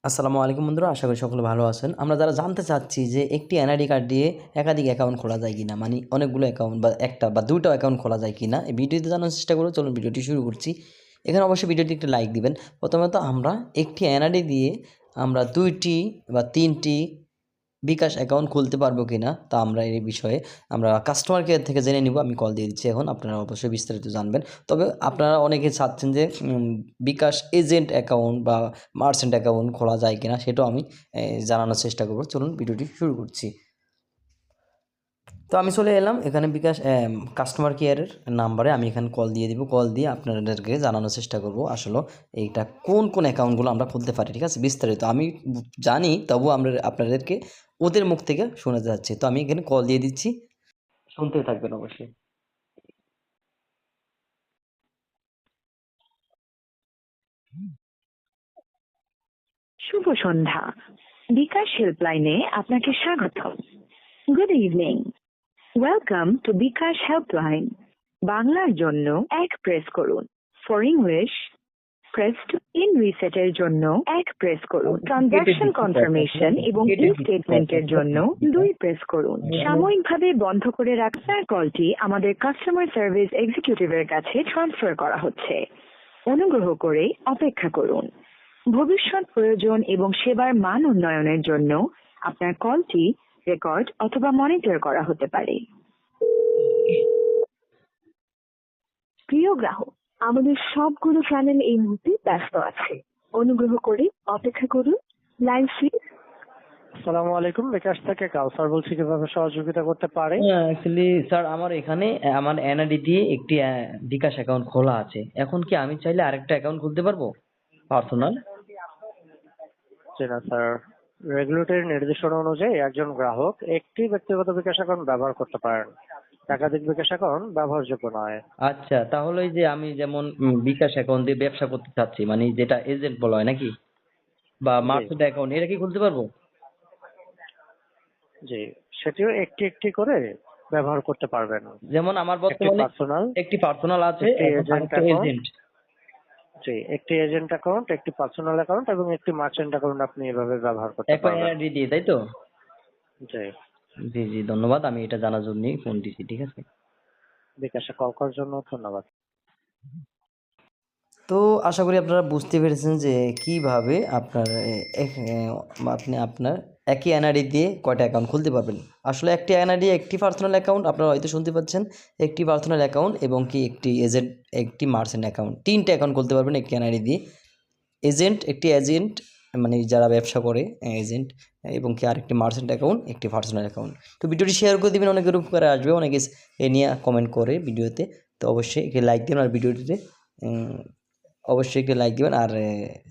আসসালামু আলাইকুম বন্ধুরা, আশা করি সকলে ভালো আছেন। আমরা যারা জানতে চাচ্ছি যে একটি এনআইডি কার্ড দিয়ে একাধিক অ্যাকাউন্ট খোলা যায় কিনা, মানে অনেকগুলো অ্যাকাউন্ট বা একটা বা দুইটাও অ্যাকাউন্ট খোলা যায় কিনা, এই ভিডিওতে জানার চেষ্টা করব। চলুন ভিডিওটি শুরু করছি। এখানে অবশ্যই ভিডিওটি একটি লাইক দিবেন। প্রথমত আমরা একটি এনআইডি দিয়ে আমরা ২টি বা ৩টি বিকাশ অ্যাকাউন্ট খুলতে পারবো কিনা তা আমরা এই বিষয়ে আমরা কাস্টমার কেয়ার থেকে জেনে নিব। আমি কল দিয়ে দিচ্ছি এখন, আপনারা অবশ্যই বিস্তারিত জানবেন। তবে আপনারা অনেকে চাচ্ছেন যে বিকাশ এজেন্ট অ্যাকাউন্ট বা মার্চেন্ট অ্যাকাউন্ট খোলা যায় কিনা, সেটাও আমি জানানোর চেষ্টা করব। চলুন ভিডিওটি শুরু করছি। তো আমি চলে এলাম এখানে বিকাশ কাস্টমার কেয়ারের নাম্বারে আমি এখানে কল দিয়ে দিব। কল দিয়ে আপনাদেরকে জানানোর চেষ্টা করব আসলে এইটা কোন কোন অ্যাকাউন্টগুলো আমরা খুলতে পারি, ঠিক আছে? বিস্তারিত আমি জানি, তবুও আমরা আপনাদেরকে ওদের মুখ থেকে শোনা যাচ্ছে। তো আমি এখানে কল দিয়ে দিচ্ছি, শুনতে থাকবেন অবশ্যই। শুভ সন্ধ্যা। বিকাশ হেল্পলাইনে আপনাকে স্বাগতম। Good evening. Welcome to bKash helpline. বাংলার জন্য 1 প্রেস করুন। For English press 2। ইন রিসেটের জন্য 1 প্রেস করুন। ট্রানজাকশন কনফার্মেশন এবং ই স্টেটমেন্টের জন্য 2 প্রেস করুন। সাময়িকভাবে বন্ধ করে রাখার কলটি আমাদের কাস্টমার সার্ভিস এক্সিকিউটিভের কাছে ট্রান্সফার করা হচ্ছে। অনুগ্রহ করে অপেক্ষা করুন। ভবিষ্যৎ প্রয়োজন এবং সেবার মান উন্নয়নের জন্য আপনার কলটি রেকর্ড অথবা মনিটর করা হতে পারে। প্রিয় গ্রাহক, আমাদের সবগুলো চ্যানেল এই মুহূর্তে ব্যস্ত আছে। অনুগ্রহ করে অপেক্ষা করুন। Line please. আসসালামু আলাইকুম, বিকাশ থেকে কাউসার বলছি, কিভাবে সহযোগিতা করতে পারি? অ্যাকচুয়ালি স্যার, আমার এখানে আমার এনআইডি দিয়ে একটি বিকাশ অ্যাকাউন্ট খোলা আছে। এখন কি আমি চাইলে আরেকটা অ্যাকাউন্ট খুলতে পারবো পার্সোনাল? জি না স্যার, রেগুলেটরি নির্দেশনা অনুযায়ী একজন গ্রাহক একটি ব্যক্তিগত বিকাশ অ্যাকাউন্ট ব্যবহার করতে পারেন। একাধিক বিকাশ অ্যাকাউন্ট ব্যবহারযোগ্য নয়। আচ্ছা, তাহলে এই যে আমি যেমন বিকাশ অ্যাকাউন্ট দিয়ে ব্যবসা করতে চাচ্ছি, মানে যেটা এজেন্ট বলা হয় নাকি, বা জি মার্চেন্ট অ্যাকাউন্ট, এটা কি খুলতে পারবো? জি, সেটিও একটি একটি করে ব্যবহার করতে পারবেন। যেমন আমার একটি বর্তমানে পার্সোনাল, একটি পার্সোনাল আছে, একটি এখন এজেন্ট আরেকটা অ্যাকাউন্ট। এজেন্ট। জি, একটি এজেন্ট অ্যাকাউন্ট, একটি পার্সোনাল অ্যাকাউন্ট এবং একটি মার্চেন্ট অ্যাকাউন্ট আপনি এভাবে ব্যবহার করতে একই পারবেন। এনআইডি দিয়ে, তাই তো? জি, জি জি, ধন্যবাদ। আমি এটা জানার জন্যই ফোন দিছি, ঠিক আছে। বিকাশে কল করার জন্য ধন্যবাদ। তো আশা করি আপনারা বুঝতে পেরেছেন যে কিভাবে আপনার আপনি আপনার একই এনআইডি দিয়ে কয়টা অ্যাকাউন্ট খুলতে পারবেন। আসলে একটি এনআইডি, একটি পার্সোনাল অ্যাকাউন্ট, আপনারা হয়তো শুনতে পাচ্ছেন, একটি পার্সোনাল অ্যাকাউন্ট এবং কি একটি এজেন্ট, একটি মার্চেন্ট অ্যাকাউন্ট, 3টে অ্যাকাউন্ট খুলতে পারবেন একটি এনআইডি দিয়ে। একটি এজেন্ট, মানে যারা ব্যবসা করে এজেন্ট, এবং কি আরেকটি মার্চেন্ট অ্যাকাউন্ট, একটি পার্সোনাল অ্যাকাউন্ট। তো ভিডিওটি শেয়ার করে দিবেন, অনেকের উপকারে আসবে, অনেকে এ নিয়ে কমেন্ট করে ভিডিওতে। তো অবশ্যই একটি লাইক দিন, আর ভিডিওটিতে অবশ্যই একটি লাইক দিবেন, আর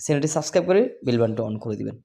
চ্যানেলটি সাবস্ক্রাইব করে বেল বাটনটা অন করে দিবেন।